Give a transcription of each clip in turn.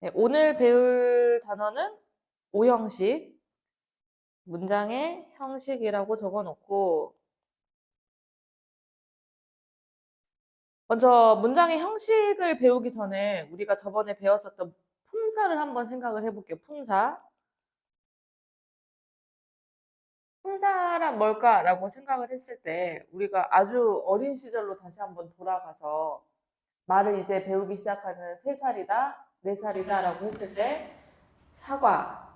네, 오늘 배울 단어는 오형식, 문장의 형식이라고 적어놓고 먼저 문장의 형식을 배우기 전에 우리가 저번에 배웠었던 품사를 한번 생각을 해볼게요. 품사. 품사란 뭘까라고 생각을 했을 때 우리가 아주 어린 시절로 다시 한번 돌아가서 말을 이제 배우기 시작하는 3살이다, 4살이다 라고 했을 때 사과,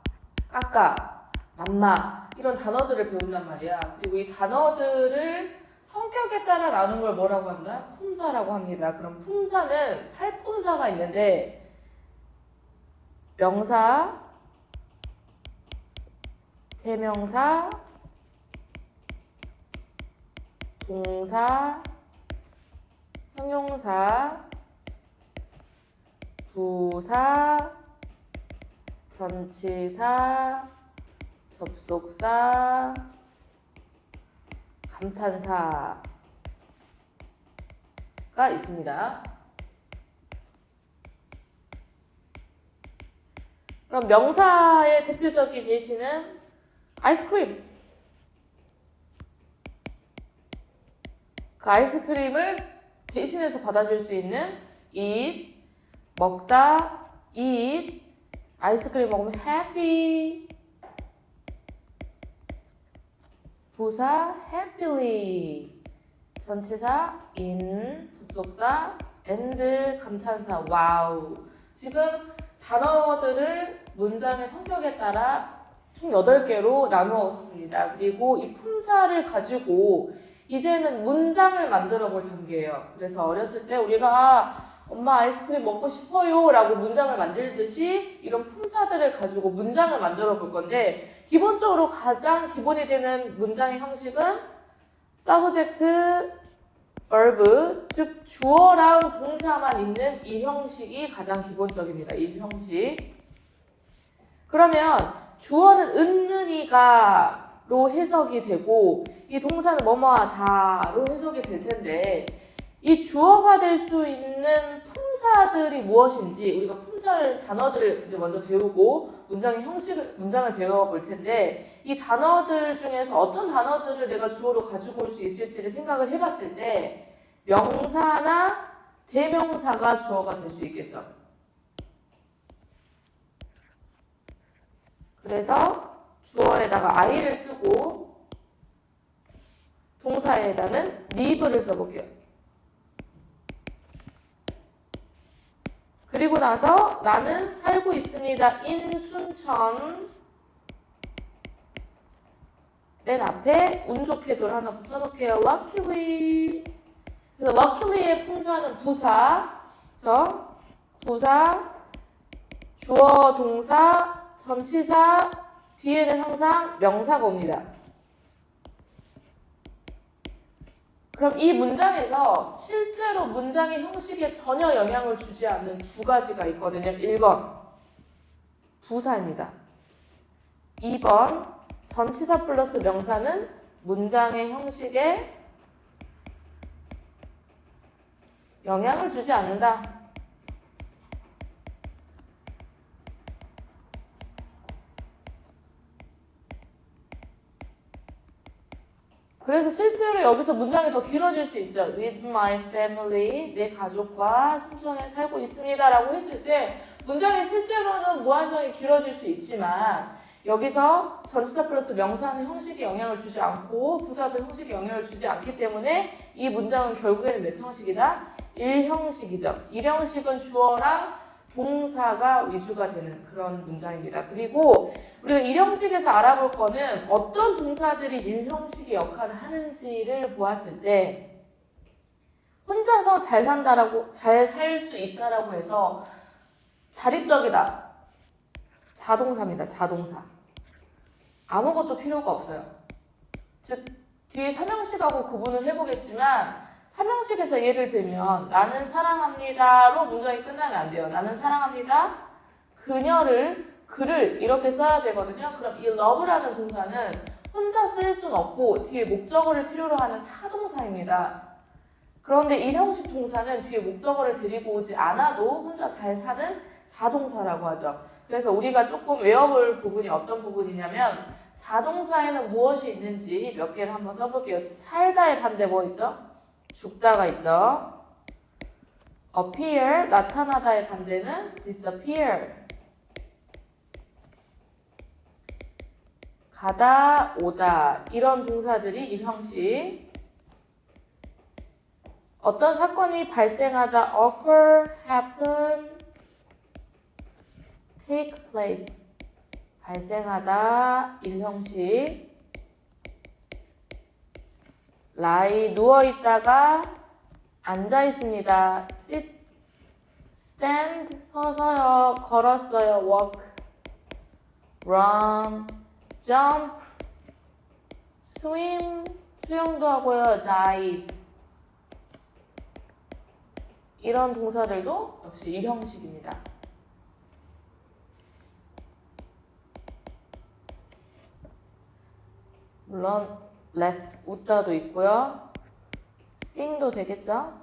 까까, 맘마 이런 단어들을 배운단 말이야. 그리고 이 단어들을 성격에 따라 나눈 걸 뭐라고 한다? 품사라고 합니다. 그럼 품사는 8품사가 있는데 명사, 대명사, 동사, 형용사, 부사, 전치사, 접속사, 감탄사가 있습니다. 그럼 명사의 대표적인 예시는 아이스크림. 그 아이스크림을 대신해서 받아줄 수 있는 eat, 먹다, eat, 아이스크림 먹으면 happy, 부사 happily, 전치사 in, 접속사 and, 감탄사 wow. 지금 단어들을 문장의 성격에 따라 총 8개로 나누었습니다. 그리고 이 품사를 가지고 이제는 문장을 만들어 볼 단계예요. 그래서 어렸을 때 우리가 엄마 아이스크림 먹고 싶어요 라고 문장을 만들듯이 이런 품사들을 가지고 문장을 만들어 볼 건데 기본적으로 가장 기본이 되는 문장의 형식은 subject, verb, 즉 주어랑 동사만 있는 이 형식이 가장 기본적입니다. 이 형식. 그러면 주어는 은는이가로 해석이 되고 이 동사는 뭐뭐하다로 해석이 될 텐데 이 주어가 될 수 있는 품사들이 무엇인지 우리가 품사를 단어들을 이제 먼저 배우고 문장의 형식을 문장을 배워볼 텐데 이 단어들 중에서 어떤 단어들을 내가 주어로 가지고 올 수 있을지를 생각을 해봤을 때 명사나 대명사가 주어가 될 수 있겠죠. 그래서 주어에다가 I를 쓰고 동사에다는 live를 써볼게요. 그리고 나서 나는 살고 있습니다. in 순천. 맨 앞에 운 좋게도를 하나 붙여놓을게요. luckily. 그래서 luckily의 품사는 부사, 그렇죠? 부사, 주어, 동사, 전치사, 뒤에는 항상 명사가 옵니다. 그럼 이 문장에서 실제로 문장의 형식에 전혀 영향을 주지 않는 2가지가 있거든요. 1번 부사입니다. 2번 전치사 플러스 명사는 문장의 형식에 영향을 주지 않는다. 그래서 실제로 여기서 문장이 더 길어질 수 있죠. With my family, 내 가족과 순천에 살고 있습니다 라고 했을 때 문장이 실제로는 무한정이 길어질 수 있지만 여기서 전치사 플러스 명사는 형식에 영향을 주지 않고 부사도 형식에 영향을 주지 않기 때문에 이 문장은 결국에는 몇 형식이다? 1형식이죠. 1형식은 주어랑 동사가 위주가 되는 그런 문장입니다. 그리고 우리가 1형식에서 알아볼 거는 어떤 동사들이 1형식의 역할을 하는지를 보았을 때 혼자서 잘 산다라고, 잘 살 수 있다라고 해서 자립적이다. 자동사입니다. 자동사. 아무것도 필요가 없어요. 즉, 뒤에 3형식하고 구분을 해보겠지만 3형식에서 예를 들면 나는 사랑합니다로 문장이 끝나면 안 돼요. 나는 사랑합니다. 그를 이렇게 써야 되거든요. 그럼 이 love라는 동사는 혼자 쓸 수는 없고 뒤에 목적어를 필요로 하는 타동사입니다. 그런데 1형식 동사는 뒤에 목적어를 데리고 오지 않아도 혼자 잘 사는 자동사라고 하죠. 그래서 우리가 조금 외워볼 부분이 어떤 부분이냐면 자동사에는 무엇이 있는지 몇 개를 한번 써볼게요. 살다의 반대 뭐 있죠? 죽다가 있죠. appear, 나타나다의 반대는 disappear. 가다, 오다 이런 동사들이 일형식. 어떤 사건이 발생하다 occur, happen, take place. 발생하다 일형식. lie, 누워있다가 앉아있습니다. sit, stand, 서서요. 걸었어요. walk, run, jump, swim, 수영도 하고요. dive. 이런 동사들도 역시 일형식입니다. 물론 laugh, 웃다도 있고요. sing도 되겠죠?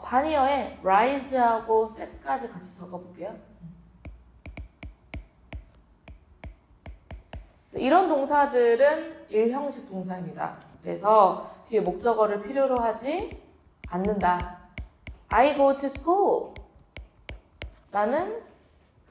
바니어에 rise하고 set까지 같이 적어볼게요. 이런 동사들은 일형식 동사입니다. 그래서 뒤에 목적어를 필요로 하지 않는다. I go to school. 나는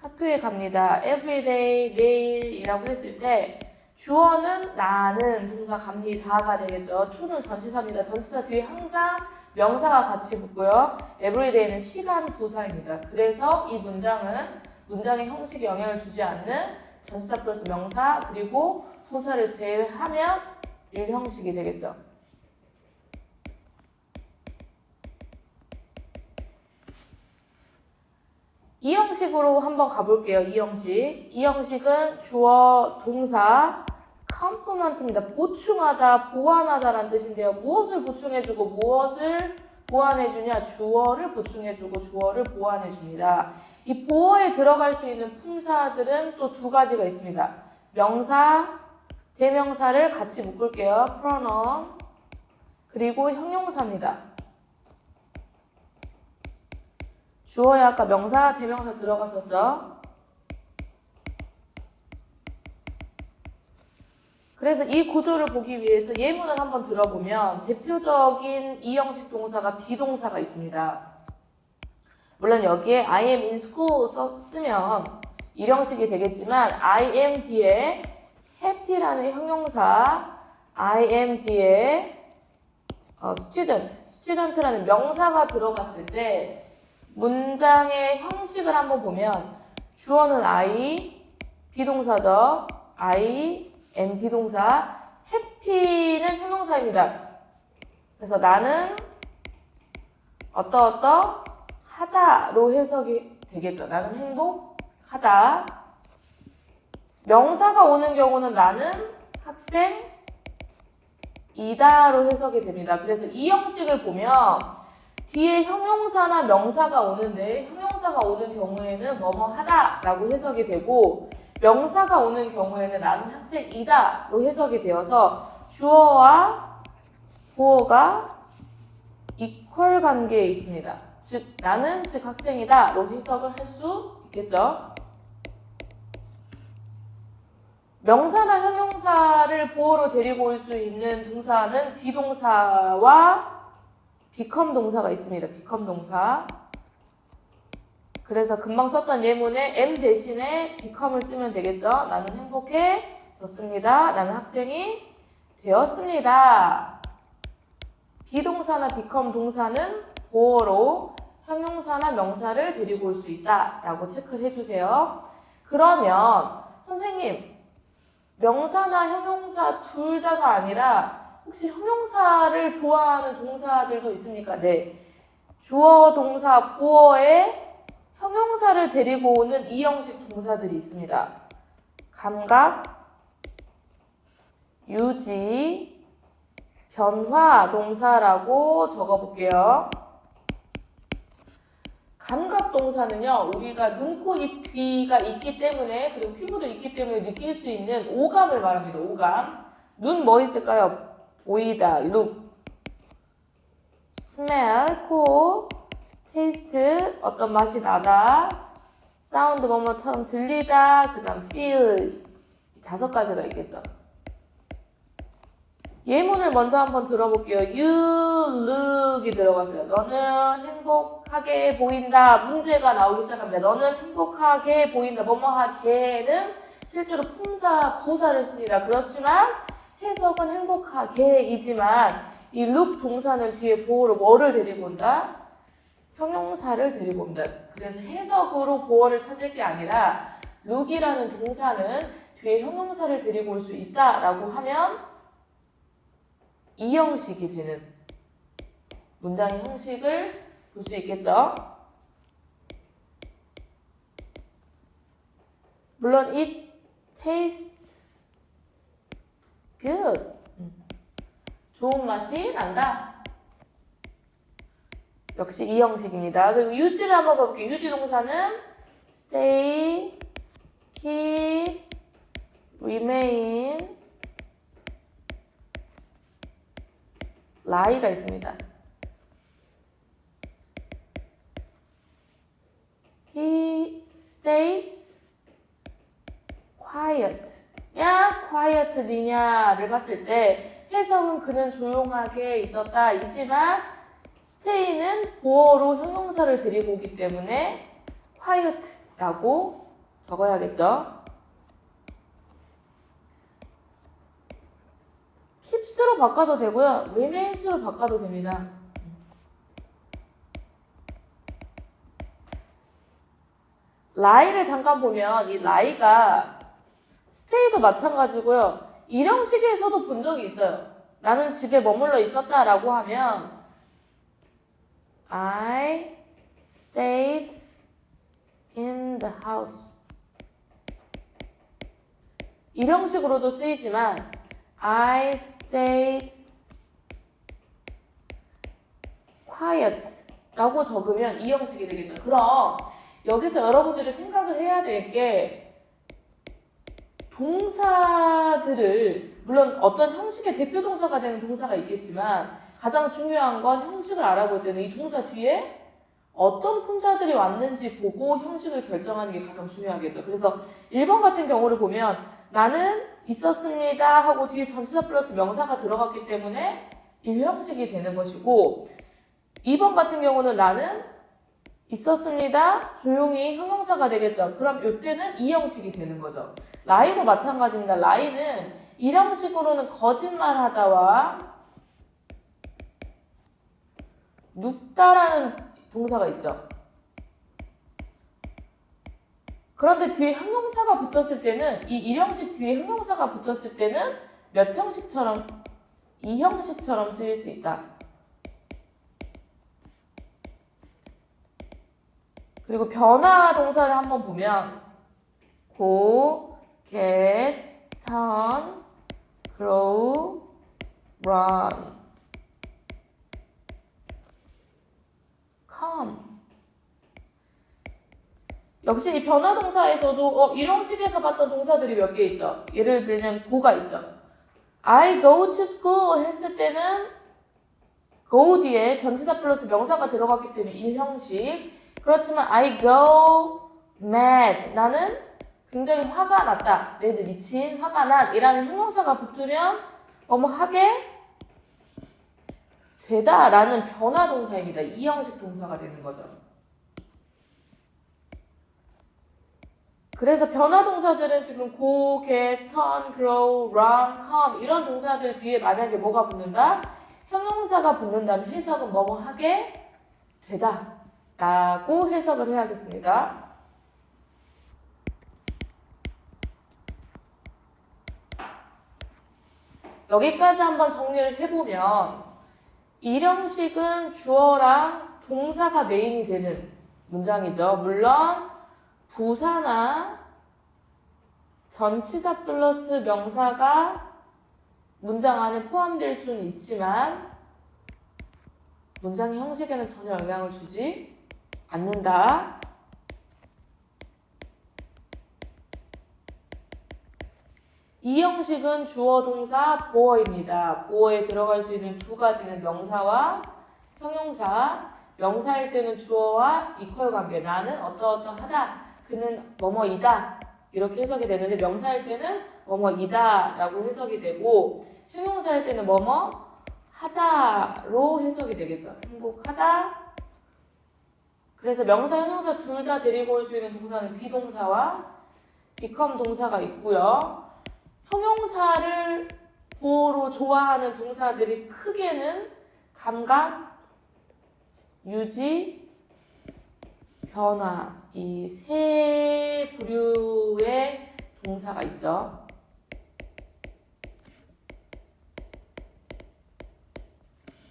학교에 갑니다. every day, 매일이라고 했을 때 주어는 나는 동사 갑니다가 되겠죠. to는 전치사입니다. 전치사 뒤에 항상 명사가 같이 붙고요. every day는 시간 부사입니다. 그래서 이 문장은 문장의 형식에 영향을 주지 않는 전치사 플러스 명사 그리고 부사를 제외하면 일형식이 되겠죠. 이 형식으로 한번 가볼게요. 이 형식. 이 형식은 주어, 동사, complement입니다. 보충하다, 보완하다라는 뜻인데요. 무엇을 보충해주고 무엇을 보완해주냐? 주어를 보충해주고 주어를 보완해줍니다. 이 보어에 들어갈 수 있는 품사들은 또 두 가지가 있습니다. 명사, 대명사를 같이 묶을게요. pronoun, 그리고 형용사입니다. 주어에 아까 명사, 대명사 들어갔었죠? 그래서 이 구조를 보기 위해서 예문을 한번 들어보면 대표적인 이 형식 동사가 비동사가 있습니다. 물론 여기에 I am in school 쓰면 일형식이 되겠지만 I am 뒤에 happy라는 형용사, I am 뒤에 student라는 명사가 들어갔을 때 문장의 형식을 한번 보면 주어는 I, 비동사죠. I, am 비동사, happy는 형용사입니다. 그래서 나는 어떠어떠 하다로 해석이 되겠죠. 나는 행복하다. 명사가 오는 경우는 나는 학생이다로 해석이 됩니다. 그래서 이 형식을 보면 뒤에 형용사나 명사가 오는데 형용사가 오는 경우에는 뭐뭐 하다라고 해석이 되고 명사가 오는 경우에는 나는 학생이다로 해석이 되어서 주어와 보어가 이퀄 관계에 있습니다. 즉 나는 즉 학생이다로 해석을 할 수 있겠죠. 명사나 형용사를 보어로 데리고 올 수 있는 동사는 비동사와 become 동사가 있습니다. become 동사. 그래서 금방 썼던 예문에 am 대신에 become을 쓰면 되겠죠. 나는 행복해졌습니다. 나는 학생이 되었습니다. 비동사나 become 동사는 보어로 형용사나 명사를 데리고 올 수 있다라고 체크를 해주세요. 그러면 선생님 명사나 형용사 둘 다가 아니라 혹시 형용사를 좋아하는 동사들도 있습니까? 네. 주어, 동사, 보어에 형용사를 데리고 오는 이 형식 동사들이 있습니다. 감각, 유지, 변화 동사라고 적어볼게요. 감각 동사는요, 우리가 눈, 코, 입, 귀가 있기 때문에 그리고 피부도 있기 때문에 느낄 수 있는 오감을 말합니다. 오감. 눈 뭐 있을까요? 보이다, look, smell, 코, taste, 어떤 맛이 나다, sound, 뭐뭐처럼 들리다, 그 다음 feel, 5가지가 있겠죠. 예문을 먼저 한번 들어볼게요. You look이 들어갔어요. 너는 행복하게 보인다. 문제가 나오기 시작합니다. 너는 행복하게 보인다. 뭐뭐하게는 실제로 품사, 부사를 씁니다. 그렇지만 해석은 행복하게이지만 이 look 동사는 뒤에 보어로 뭐를 데리고 온다? 형용사를 데리고 온다. 그래서 해석으로 보어를 찾을 게 아니라 look이라는 동사는 뒤에 형용사를 데리고 올 수 있다라고 하면 이 형식이 되는 문장의 형식을 볼 수 있겠죠. 물론 it tastes good. 좋은 맛이 난다. 역시 이 형식입니다. 그리고 유지를 한번 봐볼게요. 유지 동사는 stay, keep, remain, lie가 있습니다. He stays quiet. 야, quiet이냐를 봤을 때 해석은 그는 조용하게 있었다 이지만 stay는 보어로 형용사를 데리고 오기 때문에 quiet라고 적어야겠죠. keeps로 바꿔도 되고요. remains로 바꿔도 됩니다. lie를 잠깐 보면 이 lie가 stay도 마찬가지고요. 일형식에서도 본 적이 있어요. 나는 집에 머물러 있었다라고 하면 I stayed in the house. 일형식으로도 쓰이지만 I stayed quiet 라고 적으면 이 형식이 되겠죠. 그럼 여기서 여러분들이 생각을 해야 될 게 동사들을 물론 어떤 형식의 대표 동사가 되는 동사가 있겠지만 가장 중요한 건 형식을 알아볼 때는 이 동사 뒤에 어떤 품사들이 왔는지 보고 형식을 결정하는 게 가장 중요하겠죠. 그래서 1번 같은 경우를 보면 나는 있었습니다 하고 뒤에 전치사 플러스 명사가 들어갔기 때문에 이 형식이 되는 것이고 2번 같은 경우는 나는 있었습니다 조용히 형용사가 되겠죠. 그럼 이때는 이 형식이 되는 거죠. lie도 마찬가지입니다. lie는 이 형식으로는 거짓말하다와 눕다라는 동사가 있죠. 그런데 뒤에 형용사가 붙었을 때는 이 일형식 뒤에 형용사가 붙었을 때는 몇 형식처럼 이 형식처럼 쓰일 수 있다. 그리고 변화 동사를 한번 보면 go, get, turn, grow, run, come. 역시 이 변화 동사에서도 일형식에서 봤던 동사들이 몇 개 있죠. 예를 들면 go가 있죠. I go to school 했을 때는 go 뒤에 전치사 플러스 명사가 들어갔기 때문에 일형식. 그렇지만 I go mad. 나는 굉장히 화가 났다. mad 미친, 화가 난 이라는 형용사가 붙으면 뭐뭐 하게 되다 라는 변화 동사입니다. 이 형식 동사가 되는 거죠. 그래서 변화 동사들은 지금 go, get, turn, grow, run, come 이런 동사들 뒤에 만약에 뭐가 붙는다? 형용사가 붙는다면 해석은 뭐뭐 하게 되다 라고 해석을 해야겠습니다. 여기까지 한번 정리를 해보면 일형식은 주어랑 동사가 메인이 되는 문장이죠. 물론 부사나 전치사 플러스 명사가 문장 안에 포함될 수는 있지만 문장의 형식에는 전혀 영향을 주지 않는다. 이 형식은 주어, 동사, 보어입니다. 보어에 들어갈 수 있는 두 가지는 명사와 형용사, 명사일 때는 주어와 이퀄 관계. 나는 어떠어떠하다. 그는 뭐뭐이다. 이렇게 해석이 되는데 명사일 때는 뭐뭐이다 라고 해석이 되고 형용사일 때는 뭐뭐 하다로 해석이 되겠죠. 행복하다. 그래서 명사, 형용사 둘 다 데리고 올 수 있는 동사는 비동사와 become 동사가 있고요. 형용사를 보로 좋아하는 동사들이 크게는 감각, 유지, 변화 이 세 부류의 동사가 있죠.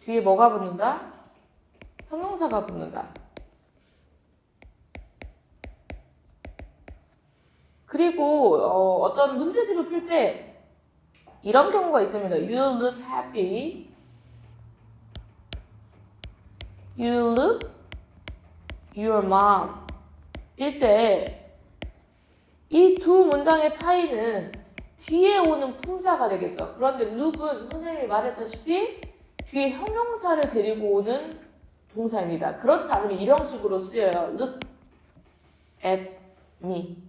뒤에 뭐가 붙는다? 형용사가 붙는다. 그리고 어떤 문제집을 풀 때 이런 경우가 있습니다. You look happy. You look your mom. 일 때 이 두 문장의 차이는 뒤에 오는 품사가 되겠죠. 그런데 look은 선생님이 말했다시피 뒤에 형용사를 데리고 오는 동사입니다. 그렇지 않으면 이런 식으로 쓰여요. Look at me.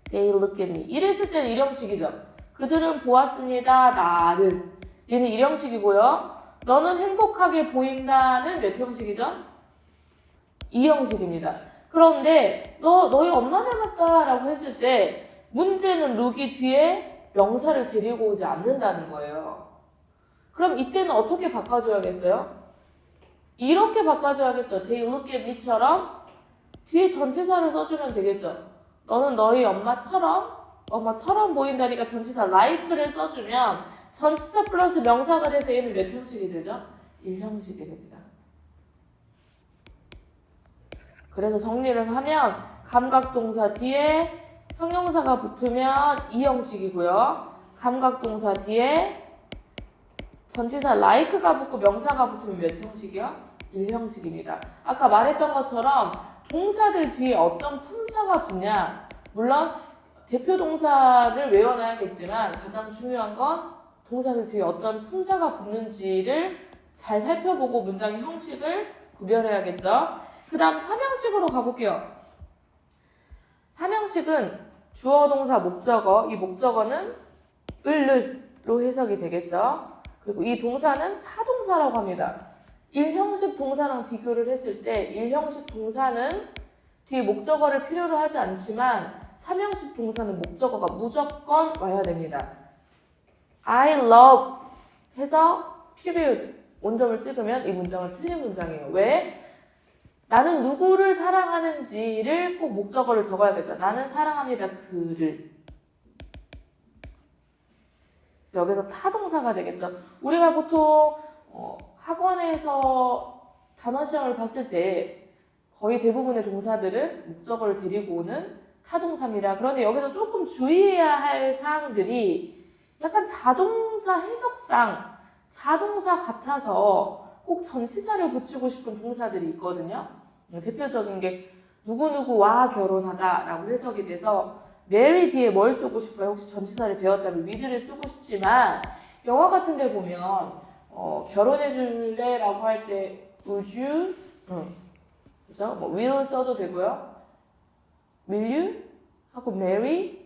They look at me. 이랬을 때는 일형식이죠. 그들은 보았습니다. 나를. 얘는 일형식이고요. 너는 행복하게 보인다는 몇 형식이죠? 이형식입니다. 그런데 너희 엄마 닮았다 라고 했을 때 문제는 look이 뒤에 명사를 데리고 오지 않는다는 거예요. 그럼 이때는 어떻게 바꿔줘야겠어요? 이렇게 바꿔줘야겠죠. They look at me처럼 뒤에 전치사를 써주면 되겠죠. 너는 너희 엄마처럼 보인다니까 전치사 like를 써주면 전치사 플러스 명사가 돼서 얘는 몇 형식이 되죠? 1형식이 됩니다. 그래서 정리를 하면 감각동사 뒤에 형용사가 붙으면 2형식이고요. 감각동사 뒤에 전치사 like가 붙고 명사가 붙으면 몇 형식이요? 1형식입니다. 아까 말했던 것처럼 동사들 뒤에 어떤 품사가 붙냐 물론 대표 동사를 외워놔야겠지만 가장 중요한 건 동사들 뒤에 어떤 품사가 붙는지를 잘 살펴보고 문장의 형식을 구별해야겠죠. 그 다음 3형식으로 가볼게요. 3형식은 주어, 동사, 목적어. 이 목적어는 을로 해석이 되겠죠. 그리고 이 동사는 타동사라고 합니다. 1형식 동사랑 비교를 했을 때 1형식 동사는 뒤에 목적어를 필요로 하지 않지만 3형식 동사는 목적어가 무조건 와야 됩니다. I love 해서 period 원점을 찍으면 이 문장은 틀린 문장이에요. 왜? 나는 누구를 사랑하는지를 꼭 목적어를 적어야겠죠. 나는 사랑합니다. 그를. 그래서 여기서 타동사가 되겠죠. 우리가 보통 학원에서 단어 시험을 봤을 때 거의 대부분의 동사들은 목적어를 데리고 오는 타동사입니다. 그런데 여기서 조금 주의해야 할 사항들이 약간 자동사 해석상 자동사 같아서 꼭 전치사를 붙이고 싶은 동사들이 있거든요. 대표적인 게 누구누구와 결혼하다 라고 해석이 돼서 marry 뒤에 뭘 쓰고 싶어요? 혹시 전치사를 배웠다면 with를 쓰고 싶지만 영화 같은 데 보면 결혼해 줄래? 라고 할 때 would you? 그죠? 뭐 will 써도 되고요. will you? 하고 marry?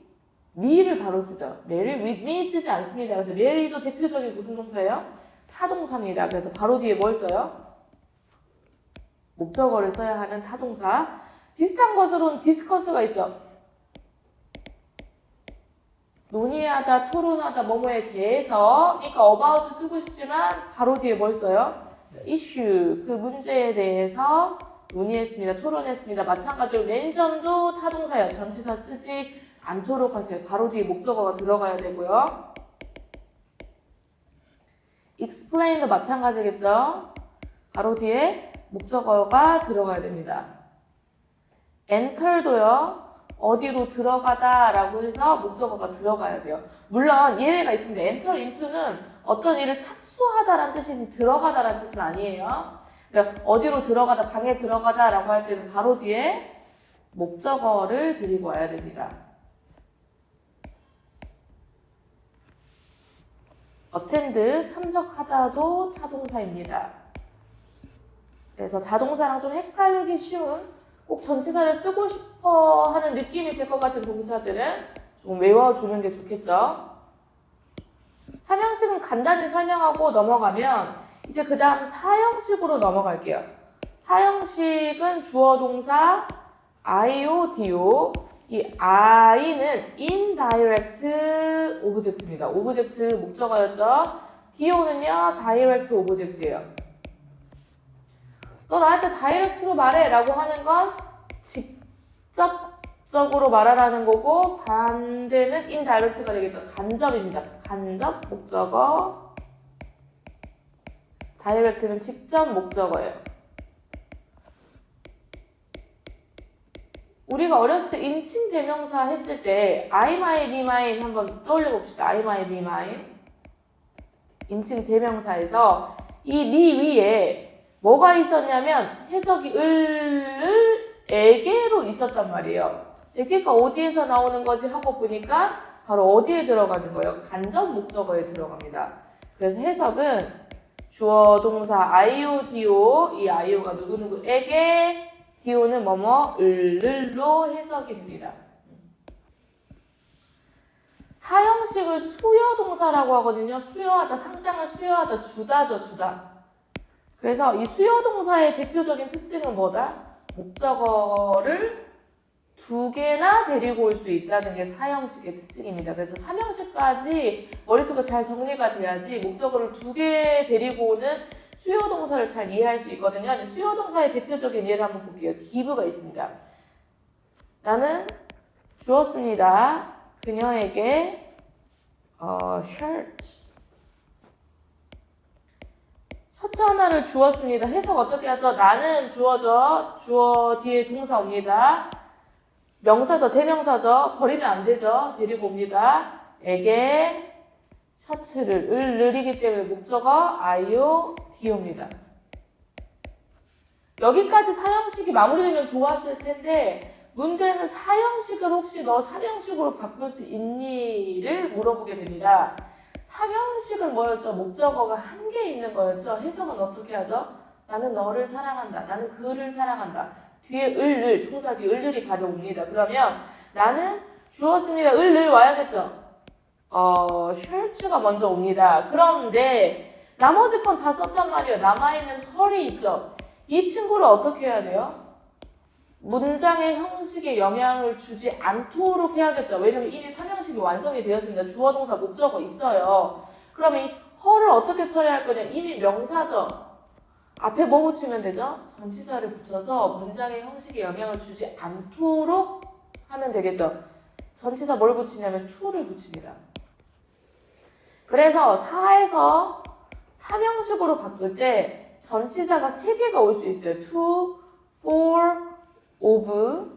me를 바로 쓰죠. marry with me 쓰지 않습니다. 그래서 marry도 대표적인 무슨 동사예요? 타동사입니다. 그래서 바로 뒤에 뭘 써요? 목적어를 써야 하는 타동사. 비슷한 것으로는 discuss가 있죠. 논의하다, 토론하다, 뭐뭐에 대해서 그러니까 about을 쓰고 싶지만 바로 뒤에 뭘 써요? issue, 그 문제에 대해서 논의했습니다. 토론했습니다. 마찬가지로 mention도 타동사예요. 전치사 쓰지 않도록 하세요. 바로 뒤에 목적어가 들어가야 되고요. explain도 마찬가지겠죠. 바로 뒤에 목적어가 들어가야 됩니다. enter도요. 어디로 들어가다 라고 해서 목적어가 들어가야 돼요. 물론 예외가 있습니다. enter into는 어떤 일을 착수하다라는 뜻이지 들어가다라는 뜻은 아니에요. 그러니까 어디로 들어가다, 방에 들어가다 라고 할 때는 바로 뒤에 목적어를 데리고 와야 됩니다. attend, 참석하다도 타동사입니다. 그래서 자동사랑 좀 헷갈리기 쉬운 꼭 전치사를 쓰고 싶어 하는 느낌이 들 것 같은 동사들은 좀 외워주는 게 좋겠죠. 삼형식은 간단히 설명하고 넘어가면 이제 그 다음 사형식으로 넘어갈게요. 사형식은 주어 동사 I오 D오. 이 I는 indirect object입니다. 오브젝트 목적어였죠. Do는요 direct object예요. 너 나한테 다이렉트로 말해 라고 하는 건 직접적으로 말하라는 거고 반대는 indirect가 되겠죠. 간접입니다. 간접 목적어. 다이렉트는 직접 목적어예요. 우리가 어렸을 때 인칭 대명사 했을 때 I, my, be, mine 한번 떠올려 봅시다. I, my, be, mine. 인칭 대명사에서 이 미 위에 뭐가 있었냐면 해석이 에게로 있었단 말이에요. 에게가 어디에서 나오는 거지 하고 보니까 바로 어디에 들어가는 거예요? 간접 목적어에 들어갑니다. 그래서 해석은 주어 동사 아이오 디오 이 아이오가 누구누구에게 디오는 뭐뭐 을로 해석이 됩니다. 사형식을 수여동사라고 하거든요. 수여하다, 상장을 수여하다, 주다죠, 주다. 그래서 이 수여동사의 대표적인 특징은 뭐다? 목적어를 두 개나 데리고 올 수 있다는 게 사형식의 특징입니다. 그래서 삼형식까지 머릿속에 잘 정리가 돼야지 목적어를 두 개 데리고 오는 수요동사를 잘 이해할 수 있거든요. 수요동사의 대표적인 예를 한번 볼게요. give가 있습니다. 나는 주었습니다. 그녀에게 shirt. 셔츠 하나를 주었습니다. 해석 어떻게 하죠? 나는 주어져. 주어 뒤에 동사 옵니다. 명사죠. 대명사죠. 버리면 안 되죠. 데리고 옵니다. 에게 셔츠를 을이기 때문에 목적어 아이오 디오입니다. 여기까지 사형식이 마무리되면 좋았을 텐데 문제는 사형식을 혹시 너 삼형식으로 바꿀 수 있니?를 물어보게 됩니다. 삼형식은 뭐였죠? 목적어가 한 개 있는 거였죠? 해석은 어떻게 하죠? 나는 너를 사랑한다. 나는 그를 사랑한다. 뒤에 동사 뒤에 을이 바로 옵니다. 그러면 나는 주었습니다. 을 와야겠죠? 셔츠가 먼저 옵니다. 그런데 나머지 건 다 썼단 말이에요. 남아있는 헐이 있죠? 이 친구를 어떻게 해야 돼요? 문장의 형식에 영향을 주지 않도록 해야겠죠. 왜냐면 이미 삼형식이 완성이 되었습니다. 주어, 동사, 목적어 있어요. 그러면 이 헐을 어떻게 처리할 거냐? 이미 명사죠. 앞에 뭐 붙이면 되죠? 전치사를 붙여서 문장의 형식에 영향을 주지 않도록 하면 되겠죠. 전치사 뭘 붙이냐면 to를 붙입니다. 그래서 4에서 삼형식으로 바꿀 때 전치사가 3개가 올 수 있어요. to, for, of.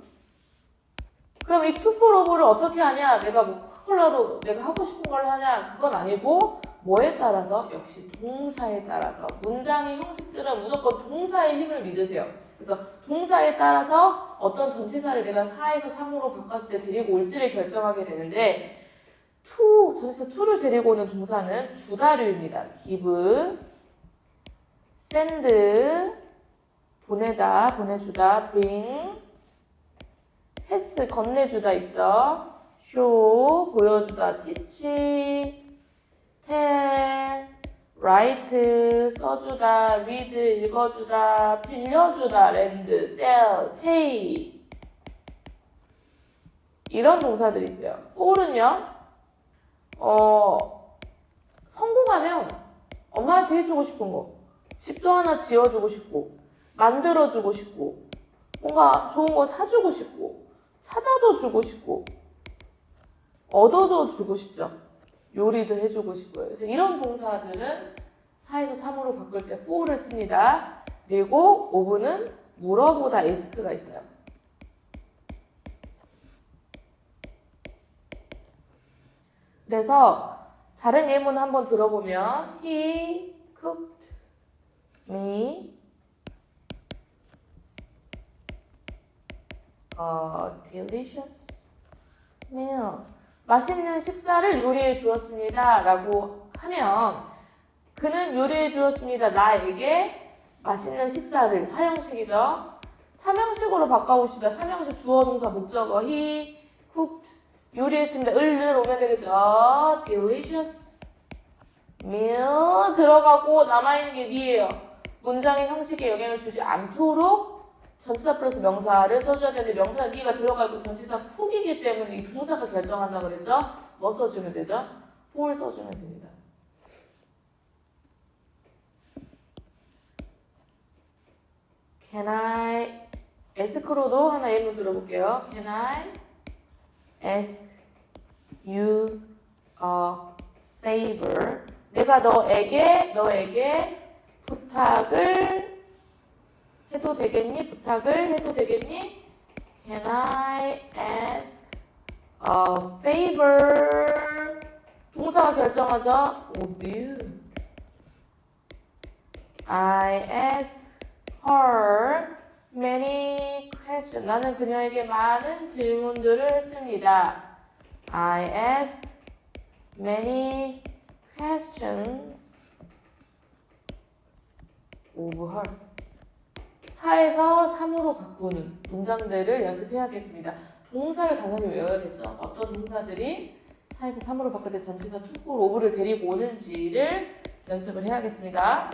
그럼 이 to, for, of를 어떻게 하냐? 내가 뭐 컬러로 내가 하고 싶은 걸 하냐? 그건 아니고 뭐에 따라서? 역시 동사에 따라서. 문장의 형식들은 무조건 동사의 힘을 믿으세요. 그래서 동사에 따라서 어떤 전치사를 내가 4에서 3으로 바꿨을 때 데리고 올지를 결정하게 되는데 전치사 to를 데리고 오는 동사는 주다류입니다. give, send, 보내다, 보내주다, bring, pass, 건네주다 있죠. show, 보여주다, teach, tell, write, 써주다, read, 읽어주다, 빌려주다, lend, sell, pay. 이런 동사들이 있어요. for는요, 성공하면 엄마한테 해주고 싶은 거. 집도 하나 지어주고 싶고, 만들어주고 싶고, 뭔가 좋은 거 사주고 싶고, 찾아도 주고 싶고, 얻어도 주고 싶죠. 요리도 해주고 싶고요. 그래서 이런 동사들은 4에서 3으로 바꿀 때 for를 씁니다. 그리고 of는 물어보다 ask가 있어요. 그래서 다른 예문 한번 들어보면 He cooked me a delicious meal. 맛있는 식사를 요리해 주었습니다. 라고 하면 그는 요리해 주었습니다. 나에게 맛있는 식사를. 사형식이죠. 삼형식으로 바꿔봅시다. 삼형식 주어 동사 목적어 he cooked 요리했습니다. 을을 오면 되겠죠. delicious meal 들어가고 남아있는 게 me예요. 문장의 형식에 영향을 주지 않도록 전치사 플러스 명사를 써줘야 되는데 명사는 me가 들어가고 전치사 cook이기 때문에 이 동사가 결정한다고 그랬죠. 뭐 써주면 되죠? for 써주면 됩니다. Can I ask로도 하나 예문 들어볼게요. Can I ask you a favor? 내가 너에게 부탁을 해도 되겠니? 부탁을 해도 되겠니? Can I ask a favor? 동사가 결정하죠. Of you. I ask her many questions. 나는 그녀에게 많은 질문들을 했습니다. I ask many questions of her. 4에서 3으로 바꾸는 문장들을 연습해야겠습니다. 동사를 당연히 외워야겠죠. 어떤 동사들이 4에서 3으로 바꿀 때 전치사 to, for, of를 데리고 오는지를 연습을 해야겠습니다.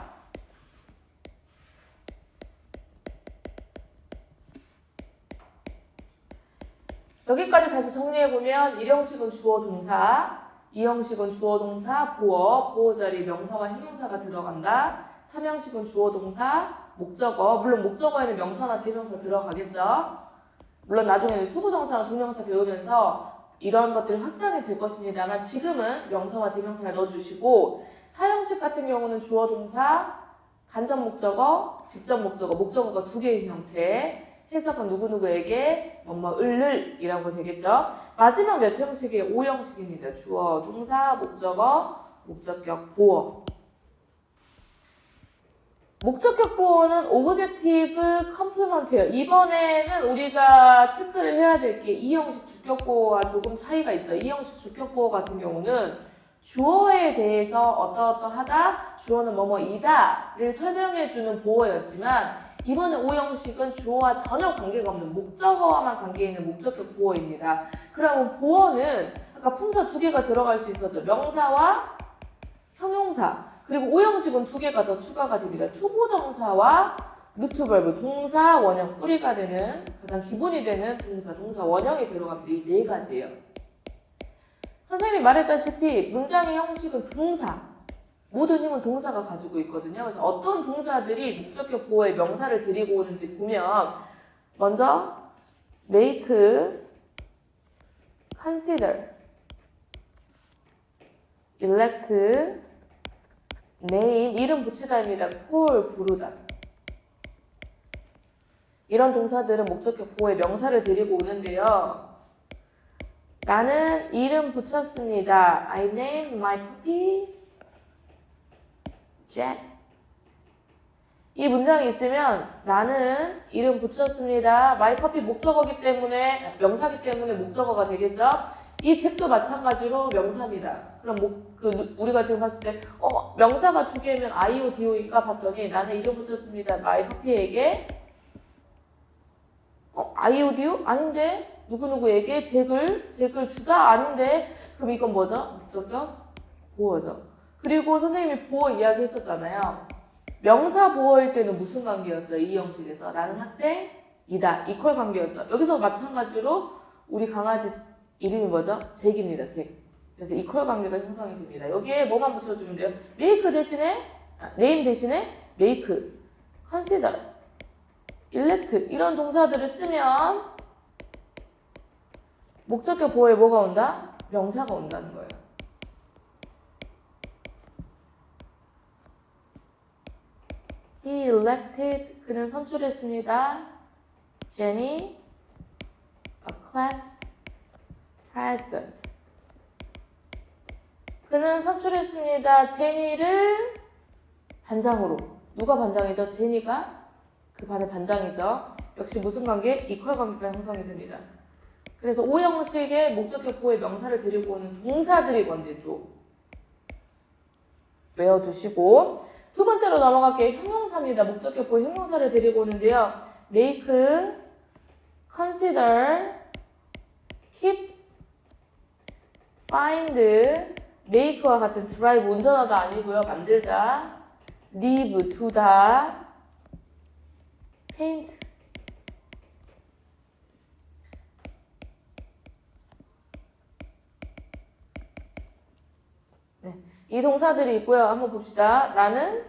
여기까지 다시 정리해보면 1형식은 주어 동사, 2형식은 주어 동사, 보어 자리에 명사와 형용사가 들어간다. 3형식은 주어 동사, 목적어, 물론 목적어에는 명사나 대명사 들어가겠죠. 물론 나중에는 투부정사나 동명사 배우면서 이런 것들이 확장이 될 것입니다만 지금은 명사와 대명사를 넣어주시고 4형식 같은 경우는 주어 동사, 간접 목적어, 직접 목적어, 목적어가 두 개의 형태 해석은 누구누구에게 을이라고 되겠죠. 마지막 몇 형식이에요? 5형식입니다. 주어, 동사, 목적어, 목적격, 보어. 목적격 보어는 오브젝티브 컴플먼트예요. 이번에는 우리가 체크를 해야 될 게 이 형식 주격 보어와 조금 차이가 있죠. 이 형식 주격 보어 같은 경우는 주어에 대해서 어떠어떠하다, 주어는 뭐뭐이다를 설명해주는 보어였지만 이번에 5형식은 주어와 전혀 관계가 없는 목적어와만 관계 있는 목적격 보어입니다. 그러면 보어는 아까 품사 두 개가 들어갈 수 있었죠. 명사와 형용사. 그리고 5형식은 두 개가 더 추가가 됩니다. 투부정사와 루트벌브, 동사, 원형, 뿌리가 되는 가장 기본이 되는 동사 원형이 들어갑니다. 이 네 가지예요. 선생님이 말했다시피 문장의 형식은 동사. 모든 힘은 동사가 가지고 있거든요. 그래서 어떤 동사들이 목적격 보어의 명사를 데리고 오는지 보면 먼저 make, consider, elect, name, 이름 붙이다입니다. call, 부르다. 이런 동사들은 목적격 보어의 명사를 데리고 오는데요. 나는 이름 붙였습니다. I named my puppy Jack. 이 문장이 있으면 나는 이름 붙였습니다. my puppy 목적어기 때문에 명사기 때문에 목적어가 되겠죠. 이 책도 마찬가지로 명사입니다. 그럼 우리가 지금 봤을 때 명사가 두 개면 IO, DO인가 봤더니 나는 이름 붙였습니다. my puppy에게 IO, DO? 아닌데 누구누구에게 잭을 주다? 아닌데 그럼 이건 뭐죠? 목적격 보어죠. 그리고 선생님이 보어 이야기 했었잖아요. 명사 보어일 때는 무슨 관계였어요? 이 형식에서 나는 학생이다. 이퀄 관계였죠. 여기서 마찬가지로 우리 강아지 이름이 뭐죠? 잭입니다. 잭. 그래서 이퀄 관계가 형성이 됩니다. 여기에 뭐만 붙여주면 돼요? make 대신에 name 대신에 make, consider, elect 이런 동사들을 쓰면 목적격 보어에 뭐가 온다? 명사가 온다는 거예요. He elected, 그는 선출했습니다. Jenny, a class president. 그는 선출했습니다. 제니를 반장으로. 누가 반장이죠? 제니가 그 반의 반장이죠. 역시 무슨 관계? 이퀄 관계가 형성이 됩니다. 그래서 5형식의 목적격 보호의 명사를 데리고 오는 동사들이 뭔지 또 외워두시고 두 번째로 넘어갈게요. 형용사입니다. 목적격 보호 형용사를 데리고 오는데요. make, consider, keep, find, make와 같은 drive 운전하다 아니고요. 만들다, live, 두다, paint. 네, 이 동사들이 있고요. 한번 봅시다. 나는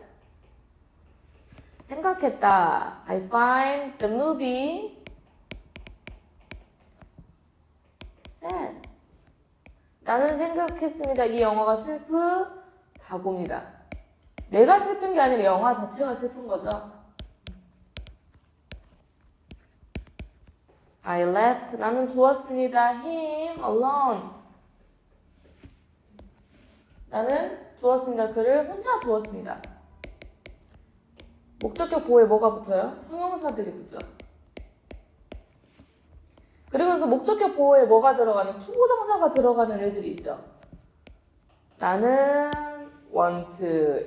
생각했다. I find the movie sad. 나는 생각했습니다. 이 영화가 슬프다고입니다. 내가 슬픈 게 아니라 영화 자체가 슬픈 거죠. I left. 나는 두었습니다. him alone. 나는 두었습니다. 그를 혼자 두었습니다. 목적격 보호에 뭐가 붙어요? 형용사들이 붙죠. 그리고 나서 목적격 보호에 뭐가 들어가는? 투부정사가 들어가는 애들이 있죠. 나는 want,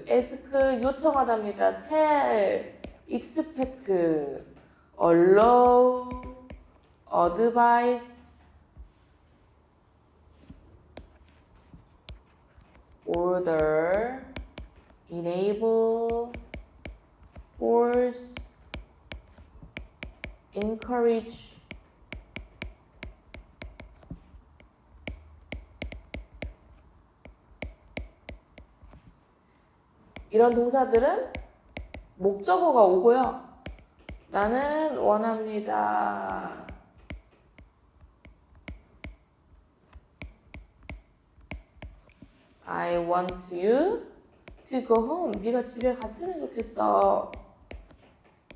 ask, 요청하답니다. tell, expect, allow, advise, order, enable, force, encourage. 이런 동사들은 목적어가 오고요. 나는 원합니다. I want you to go home. 네가 집에 갔으면 좋겠어.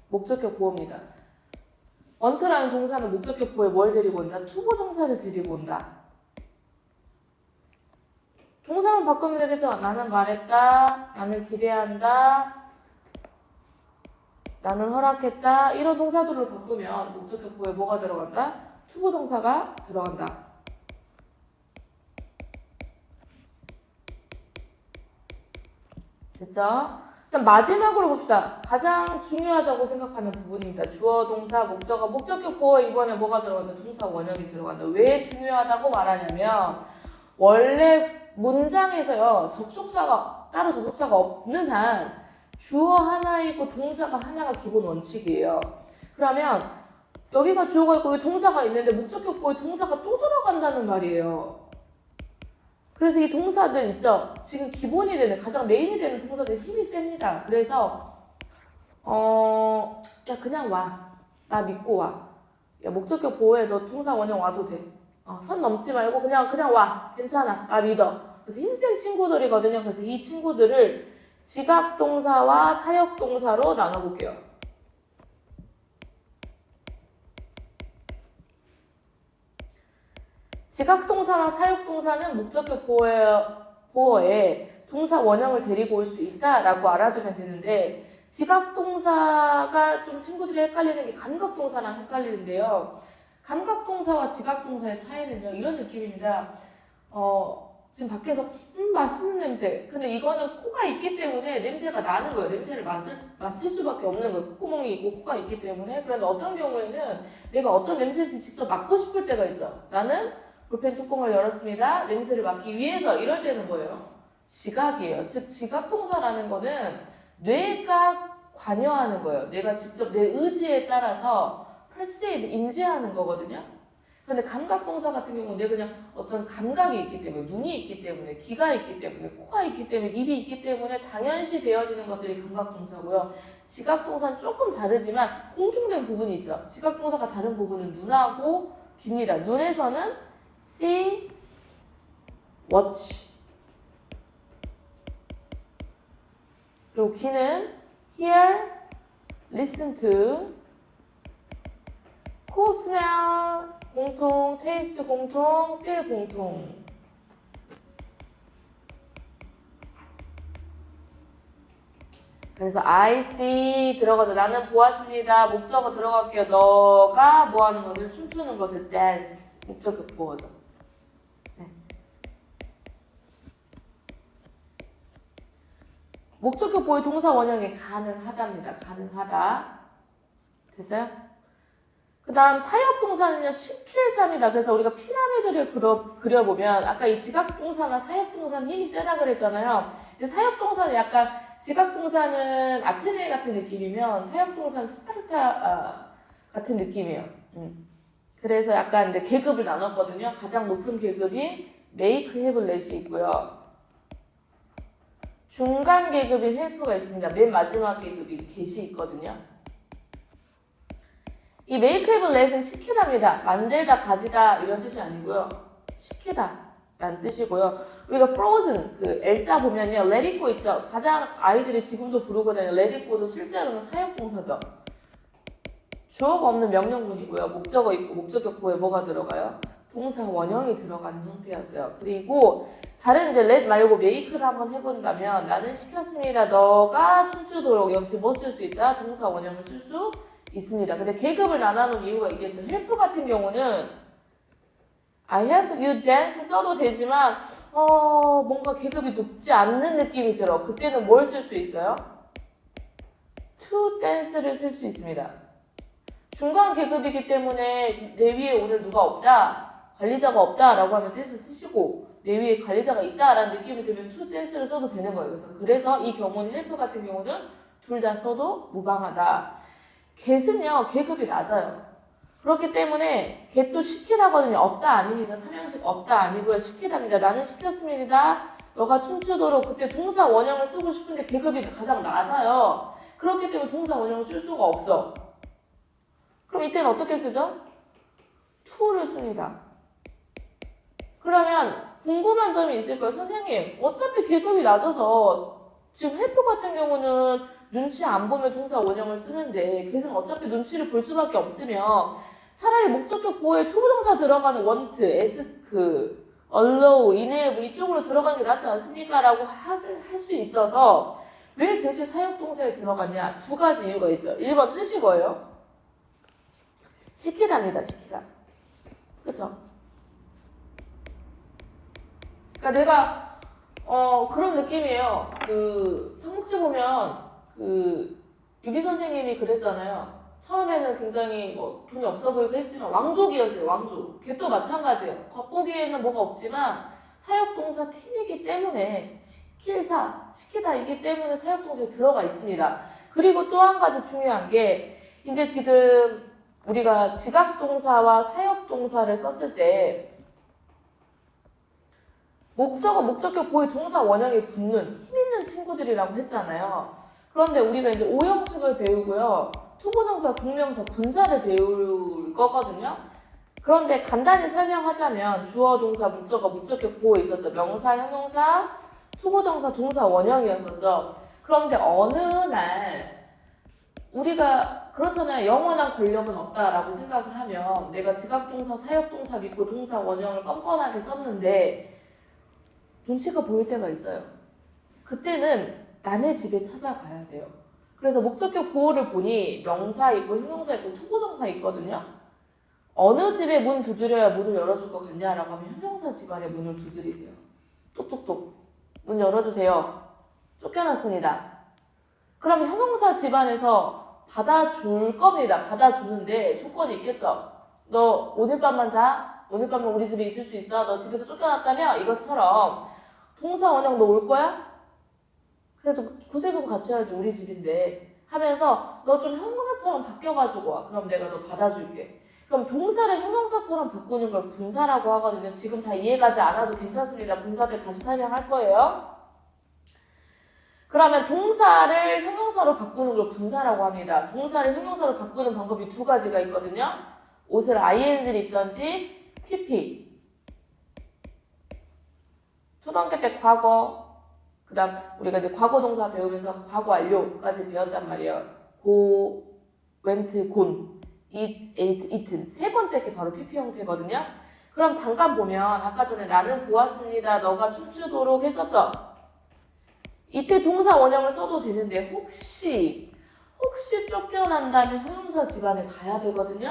목적격 보호입니다. want라는 동사는 목적격 보호에 뭘 데리고 온다? 투부정사를 데리고 온다. 동사만 바꾸면 되겠죠? 나는 말했다. 나는 기대한다. 나는 허락했다. 이런 동사들을 바꾸면 목적격 보호에 뭐가 들어간다? 투부정사가 들어간다. 됐죠? 일단 마지막으로 봅시다. 가장 중요하다고 생각하는 부분입니다. 주어, 동사, 목적어. 목적격 보호에 이번에 뭐가 들어간다? 동사 원형이 들어간다. 왜 중요하다고 말하냐면 원래 문장에서요. 따로 접속사가 없는 한 주어 하나 있고 동사가 하나가 기본 원칙이에요. 그러면 여기가 주어가 있고 여기 동사가 있는데 목적격 보호에 동사가 또 들어간다는 말이에요. 그래서 이 동사들 있죠? 지금 기본이 되는, 가장 메인이 되는 동사들 힘이 셉니다. 그래서 야 그냥 와. 나 믿고 와. 야 목적격 보호해. 너 동사 원형 와도 돼. 선 넘지 말고 그냥 와. 괜찮아. 나 믿어. 그래서 힘센 친구들이거든요. 그래서 이 친구들을 지각동사와 사역동사로 나눠볼게요. 지각동사나 사역동사는 목적격 보호에 동사 원형을 데리고 올 수 있다라고 알아두면 되는데 지각동사가 좀 친구들이 헷갈리는 게 감각동사랑 헷갈리는데요. 감각동사와 지각동사의 차이는요. 이런 느낌입니다. 지금 밖에서 맛있는 냄새. 근데 이거는 코가 있기 때문에 냄새가 나는 거예요. 냄새를 맡을 수밖에 없는 거예요. 콧구멍이 있고 코가 있기 때문에. 그런데 어떤 경우에는 내가 어떤 냄새인지 직접 맡고 싶을 때가 있죠. 나는 볼펜 뚜껑을 열었습니다. 냄새를 맡기 위해서 이럴 때는 뭐예요? 지각이에요. 즉 지각동사라는 거는 뇌가 관여하는 거예요. 내가 직접 내 의지에 따라서 perceive, 인지하는 거거든요. 그런데 감각동사 같은 경우는 내가 그냥 어떤 감각이 있기 때문에 눈이 있기 때문에 귀가 있기 때문에 코가 있기 때문에 입이 있기 때문에 당연시 되어지는 것들이 감각동사고요. 지각동사는 조금 다르지만 공통된 부분이 있죠. 지각동사가 다른 부분은 눈하고 귀입니다. 눈에서는 see, watch. 그리고 귀는 hear, listen to. 코, smell 공통, taste 공통, feel 공통. 그래서 I see 들어가서 나는 보았습니다. 목적어 들어갈게요. 너가 뭐 하는 것을 춤추는 것을 dance. 목적어 보어죠. 목적격 보의 동사 원형이 가능하답니다. 가능하다. 됐어요? 그 다음 사역동사는요. 시킬사입니다. 그래서 우리가 피라미드를 그려보면 아까 이 지각동사나 사역동사는 힘이 세다 그랬잖아요. 근데 사역동사는 약간 지각동사는 아테네 같은 느낌이면 사역동사는 스파르타 같은 느낌이에요. 그래서 약간 이제 계급을 나눴거든요. 가장 높은 계급이 make, have, let이 있고요. 중간 계급인 help가 있습니다. 맨 마지막 계급이 get이 있거든요. 이 make, have, let은 시키답니다. 만들다, 가지다 이런 뜻이 아니고요. 시키다 라는 뜻이고요. 우리가 frozen, 그 엘사 보면요. let it go 있죠. 가장 아이들이 지금도 부르거든요. let it go도 실제로는 사역동사죠. 주어가 없는 명령문이고요. 목적어 있고 목적격 보에 뭐가 들어가요? 동사 원형이 들어가는 형태였어요. 그리고 다른 이제 let 말고 make를 한번 해본다면 나는 시켰습니다. 너가 춤추도록 역시 뭐 쓸 수 있다? 동사 원형을 쓸 수 있습니다. 근데 계급을 나눠놓은 이유가 이겠죠. help 같은 경우는 I help you dance 써도 되지만 뭔가 계급이 높지 않는 느낌이 들어. 그때는 뭘 쓸 수 있어요? to dance를 쓸 수 있습니다. 중간 계급이기 때문에 내 위에 오늘 누가 없다, 관리자가 없다 라고 하면 댄스 쓰시고 내 위에 관리자가 있다 라는 느낌이 들면 to 댄스를 써도 되는 거예요. 그래서 이 경우는 help 같은 경우는 둘 다 써도 무방하다. get은요 계급이 낮아요. 그렇기 때문에 get도 시키다거든요. 없다 아닙니다. 삼형식 없다 아니고요. 시키답니다. 나는 시켰습니다. 너가 춤추도록. 그때 동사 원형을 쓰고 싶은데 계급이 가장 낮아요. 그렇기 때문에 동사 원형을 쓸 수가 없어. 그럼 이때는 어떻게 쓰죠? to를 씁니다. 그러면 궁금한 점이 있을 거예요. 선생님, 어차피 계급이 낮아서 지금 help 같은 경우는 눈치 안 보면 동사 원형을 쓰는데 걔는 어차피 눈치를 볼 수밖에 없으면 차라리 목적격 보호에 투부정사 들어가는 want, ask, allow, enable 이쪽으로 들어가는 게 낫지 않습니까? 라고 할 수 있어서 왜 대신 사역동사에 들어갔냐? 두 가지 이유가 있죠. 1번 뜻이 뭐예요? 시키답니다. 시키다. 그쵸? 그러니까 내가 그런 느낌이에요. 삼국지 보면 유비 선생님이 그랬잖아요. 처음에는 굉장히 돈이 없어 보이고 했지만 왕족이었어요. 왕족. 걔도 마찬가지예요. 겉보기에는 뭐가 없지만 사역동사 팀이기 때문에 시키다이기 때문에 사역동사에 들어가 있습니다. 그리고 또 한 가지 중요한 게 이제 지금 우리가 지각동사와 사역동사를 썼을 때 목적어, 목적격, 보의 동사 원형이 붙는 힘 있는 친구들이라고 했잖아요. 그런데 우리가 이제 오형식을 배우고요. 투부정사, 공명사, 분사를 배울 거거든요. 그런데 간단히 설명하자면 주어, 동사, 목적어, 목적격, 보호 있었죠. 명사, 형용사, 투부정사, 동사 원형이었었죠. 그런데 어느 날 우리가 그렇잖아요. 영원한 권력은 없다라고 생각을 하면 내가 지각동사, 사역동사 믿고 동사 원형을 뻔뻔하게 썼는데 눈치가 보일 때가 있어요. 그때는 남의 집에 찾아가야 돼요. 그래서 목적격 보호를 보니 명사 있고 형용사 있고 투부정사 있거든요. 어느 집에 문 두드려야 문을 열어줄 것 같냐라고 하면 형용사 집안에 문을 두드리세요. 똑똑똑. 문 열어주세요. 쫓겨났습니다. 그럼 형용사 집안에서 받아줄 겁니다. 받아주는데 조건이 있겠죠. 너 오늘 밤만 자? 오늘 밤은 우리 집에 있을 수 있어? 너 집에서 쫓겨났다며? 이것처럼 동사 원형 너 올 거야? 그래도 구세금 같이 해야지 우리 집인데 하면서 너 좀 형용사처럼 바뀌어가지고 와. 그럼 내가 너 받아줄게. 그럼 동사를 형용사처럼 바꾸는 걸 분사라고 하거든요. 지금 다 이해가지 않아도 괜찮습니다. 분사 때 다시 설명할 거예요. 그러면 동사를 형용사로 바꾸는 걸 분사라고 합니다. 동사를 형용사로 바꾸는 방법이 두 가지가 있거든요. 옷을 ing를 입던지 pp. 초등학교 때 과거, 그 다음 우리가 이제 과거 동사 배우면서 과거 완료까지 배웠단 말이에요. go, went, gone, eat, ate, eaten. 세 번째 게 바로 pp 형태거든요. 그럼 잠깐 보면 아까 전에 나는 보았습니다. 너가 춤추도록 했었죠? 이때 동사 원형을 써도 되는데 혹시 쫓겨난다면 형용사 집안에 가야 되거든요?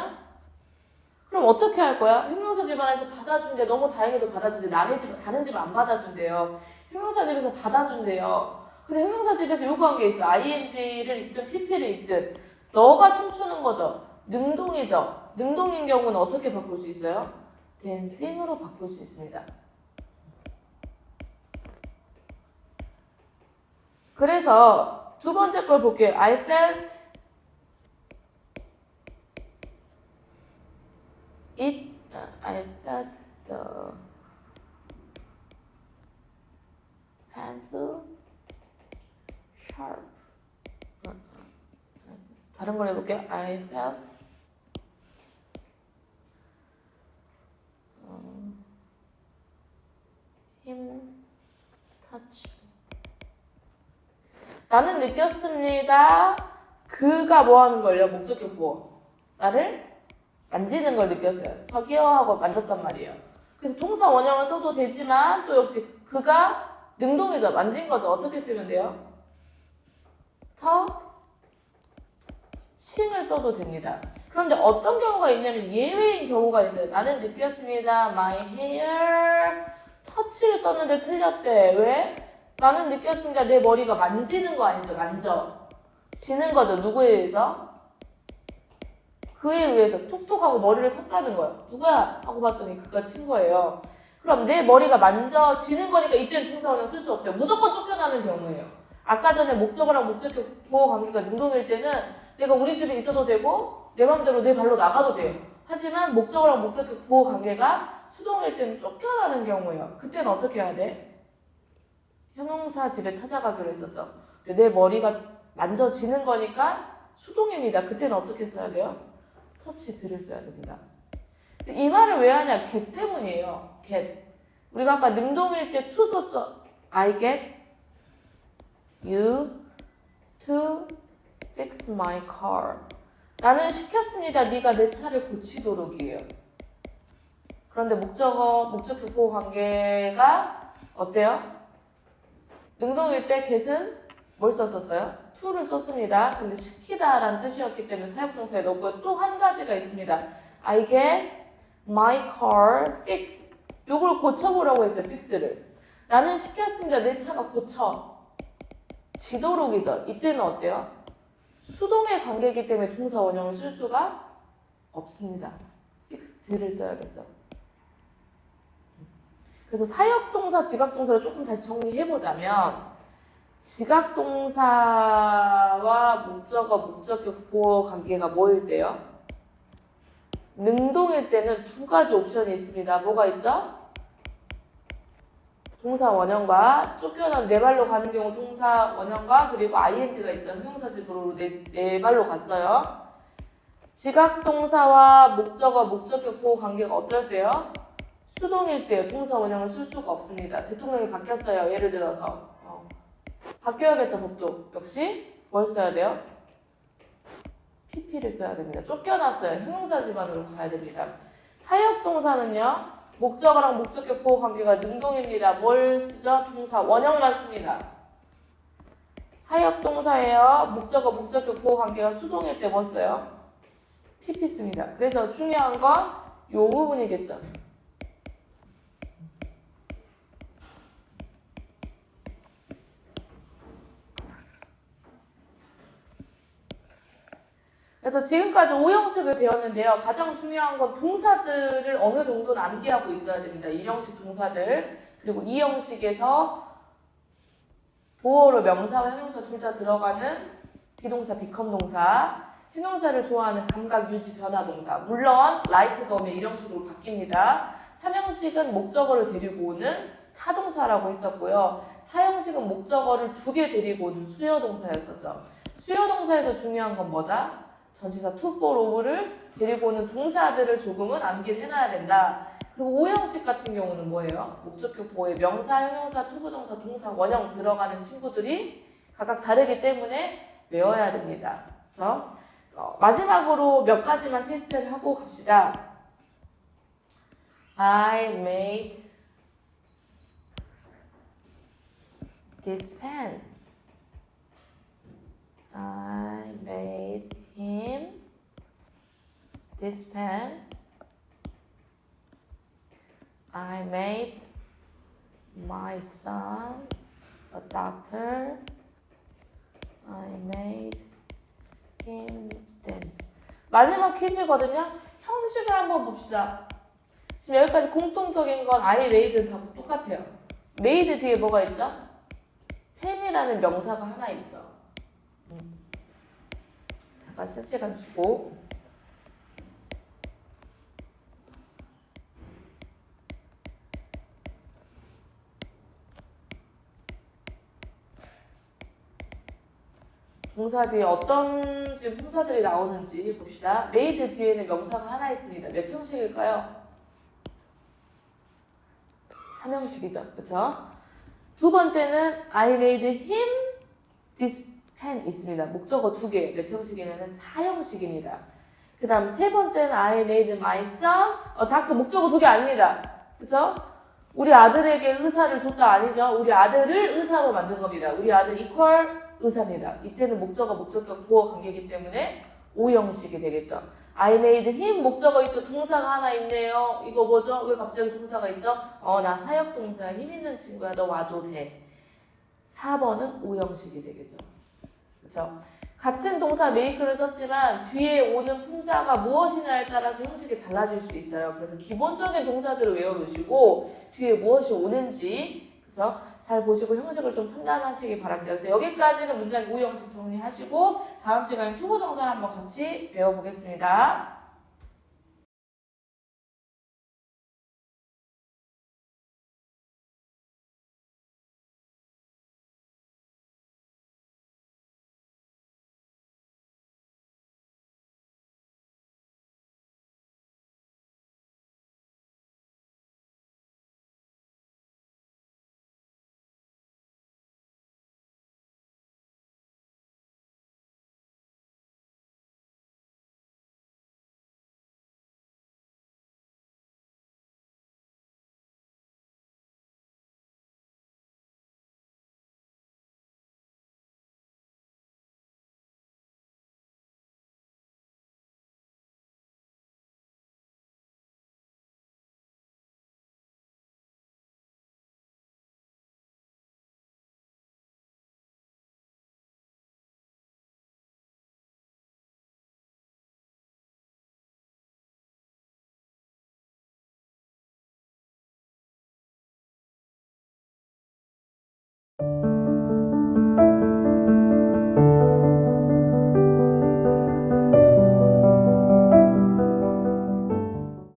그럼 어떻게 할 거야? 형용사 집안에서 받아준대. 너무 다행히도 받아준대. 남의 집, 다른 집 안 받아준대요. 형용사 집에서 받아준대요. 근데 형용사 집에서 요구한 게 있어. ing를 입든 pp를 입든 너가 춤추는 거죠. 능동이죠. 능동인 경우는 어떻게 바꿀 수 있어요? dancing으로 바꿀 수 있습니다. 그래서 두 번째 걸 볼게요. I felt the pencil sharp. 다른 걸 해볼게요. I felt him touch. 나는 느꼈습니다. 그가 뭐 하는 걸요? 목적격 보어. 나를 만지는 걸 느꼈어요. 저기요 하고 만졌단 말이에요. 그래서 동사 원형을 써도 되지만 또 역시 그가 능동이죠. 만진 거죠. 어떻게 쓰면 돼요? 칭을 써도 됩니다. 그런데 어떤 경우가 있냐면 예외인 경우가 있어요. 나는 느꼈습니다. My hair touch를 썼는데 틀렸대. 왜? 나는 느꼈습니다. 내 머리가 만지는 거 아니죠. 만져. 지는 거죠. 누구에 의해서? 그에 의해서 톡톡하고 머리를 쳤다는 거예요. 누가? 하고 봤더니 그가 친 거예요. 그럼 내 머리가 만져지는 거니까 이때는 동사 원형 쓸 수 없어요. 무조건 쫓겨나는 경우예요. 아까 전에 목적어랑 목적격 보호 관계가 능동일 때는 내가 우리 집에 있어도 되고 내 맘대로 내 발로 나가도 돼요. 하지만 목적어랑 목적격 보호 관계가 수동일 때는 쫓겨나는 경우예요. 그때는 어떻게 해야 돼? 형용사 집에 찾아가기로 했었죠. 내 머리가 만져지는 거니까 수동입니다. 그때는 어떻게 써야 돼요? 터치들을 써야 됩니다. 그래서 이 말을 왜 하냐? get 때문이에요. get. 우리가 아까 능동일 때 to 썼죠. I get you to fix my car. 나는 시켰습니다. 네가 내 차를 고치도록이에요. 그런데 목적어, 목적격 보호 관계가 어때요? 능동일 때 get은 뭘 썼었어요? to를 썼습니다. 근데 시키다라는 뜻이었기 때문에 사역동사에 넣고 또 한 가지가 있습니다. I get my car fixed. 요걸 고쳐보라고 했어요. fix를. 나는 시켰습니다. 내 차가 고쳐. 지도록이죠. 이때는 어때요? 수동의 관계이기 때문에 동사 원형을 쓸 수가 없습니다. fixed를 써야겠죠. 그래서 사역동사, 지각동사를 조금 다시 정리해보자면 지각동사와 목적어, 목적격 보호 관계가 뭐일 때요? 능동일 때는 두 가지 옵션이 있습니다. 뭐가 있죠? 동사 원형과 쫓겨난 네 발로 가는 경우 동사 원형과 그리고 ing가 있죠. 형용사집으로 네 발로 갔어요. 지각동사와 목적어, 목적격 보호 관계가 어떨 때요? 수동일 때 동사 원형을 쓸 수가 없습니다. 대통령이 바뀌었어요. 예를 들어서. 바뀌어야겠죠, 법도. 역시 뭘 써야 돼요? pp를 써야 됩니다. 쫓겨났어요. 형용사 집안으로 가야 됩니다. 사역동사는요. 목적어랑 목적격 보호 관계가 능동입니다. 뭘 쓰죠? 동사 원형만 씁니다. 사역동사예요. 목적어, 목적격 보호 관계가 수동일 때 뭐 써요? pp 씁니다. 그래서 중요한 건 이 부분이겠죠. 그래서 지금까지 5형식을 배웠는데요. 가장 중요한 건 동사들을 어느 정도는 암기하고 있어야 됩니다. 1형식 동사들. 그리고 2형식에서 보어로 명사와 형용사 둘 다 들어가는 비동사, 비컴동사. 형용사를 좋아하는 감각, 유지, 변화 동사. 물론 like가 오면 1형식으로 바뀝니다. 3형식은 목적어를 데리고 오는 타동사라고 했었고요. 4형식은 목적어를 2개 데리고 오는 수요동사였었죠. 수요동사에서 중요한 건 뭐다? 전치사 to, for, of를 데리고 오는 동사들을 조금은 암기를 해놔야 된다. 그리고 5형식 같은 경우는 뭐예요? 목적격 보호에 명사, 형용사, 투부정사, 동사, 원형 들어가는 친구들이 각각 다르기 때문에 외워야 됩니다. 그래서 마지막으로 몇 가지만 테스트를 하고 갑시다. I made this pen. I made him this pen. I made my son a doctor. I made him dance. 마지막 퀴즈거든요. 형식을 한번 봅시다. 지금 여기까지 공통적인 건 I made는 다 똑같아요. made 뒤에 뭐가 있죠? 펜이라는 명사가 하나 있죠. 잠깐 쓸 시간 주고. 동사 뒤에 어떤 지금 품사들이 나오는지 봅시다. made 뒤에는 명사가 하나 있습니다. 몇 형식일까요? 3형식이죠. 그렇죠? 두 번째는 I made him this pen 있습니다. 목적어 두 개. 몇 형식이냐면 4형식입니다. 그 다음 세 번째는 I made my son 닥터 목적어 두 개 아닙니다. 그렇죠? 우리 아들에게 의사를 줬다 아니죠? 우리 아들을 의사로 만든 겁니다. 우리 아들 equal 의사입니다. 이때는 목적어, 목적격, 보어 관계이기 때문에 5형식이 되겠죠. I made him 목적어 있죠. 동사가 하나 있네요. 이거 뭐죠? 왜 갑자기 동사가 있죠? 나 사역동사야. 힘 있는 친구야. 너 와도 돼. 4번은 5형식이 되겠죠. 그렇죠? 같은 동사 make를 썼지만 뒤에 오는 품사가 무엇이냐에 따라서 형식이 달라질 수 있어요. 그래서 기본적인 동사들을 외워두시고 뒤에 무엇이 오는지 그렇죠? 잘 보시고 형식을 좀 판단하시기 바랍니다. 그래서 여기까지는 문장 5형식 정리하시고 다음 시간에 투부정사를 한번 같이 배워보겠습니다.